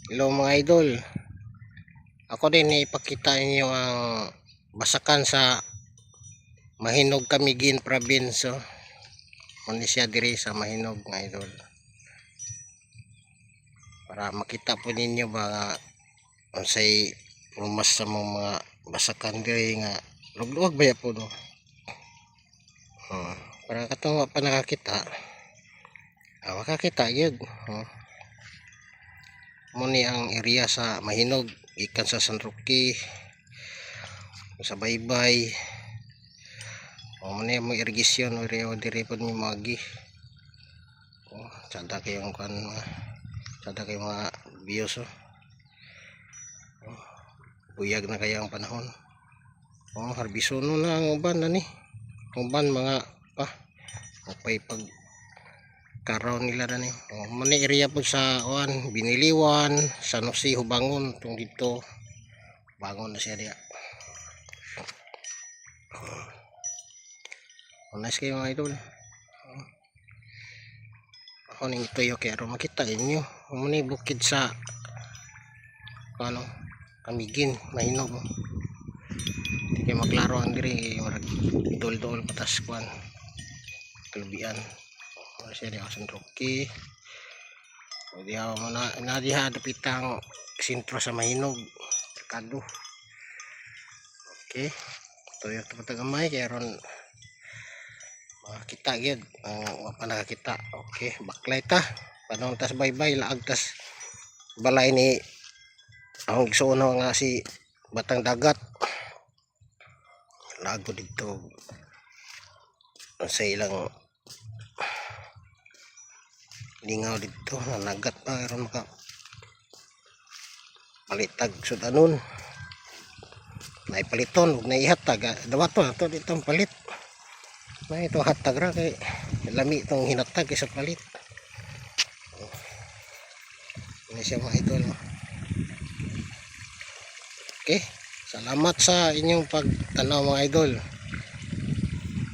Hello mga idol. Ako din ipakita inyo ang basakan sa Mahinog Camiguin Province. Kundi siya diri sa Mahinog mga idol. Para makita po ninyo ba unsay rumas sa mga basakan diri nga lugluwag ba po no. Para katong pa nakakita. Makakita gyud. Muni ang area sa Mahinog ikan sa San Roque sa Baybay. Muna mo irrigation area diri pod mi magi. Sada kayong kan sada kay mga views buyag na kaya ang panahon. Harbisono na ang uban na ni. Uban mga pa pag karaw nila na ni. Muna area po sa Biniliwan, San Jose, Hubangon tung dito. Bangon na siya diya. Nice kayo mga idol. Ako ning tuyo kaya ro makita inyo. Muna bukid sa Camiguin, Mahinog. Kaya maklaro ang diri dol-dol patas kuan. Kalubian. Siya diya San Roque. Diya mo na diha dapitang sentro sa Mahinog, Merkado. Okay. Tuyo to patagamay kaya ron kita gyud ang nakakita. Okay, backlight panahon tas baybay laag tas balay ni ang igsuon nga si Batang Dagat. Lago dito sa ilang lingaw dito nagat pa ron maka palitag sudanon naipaliton ug naihatag dawato ato ditong palit. Nah ito hatag ra kay lami itong hinatag sa palit. Ini siya mga idol. Okay, salamat sa inyong pagtanaw mga idol.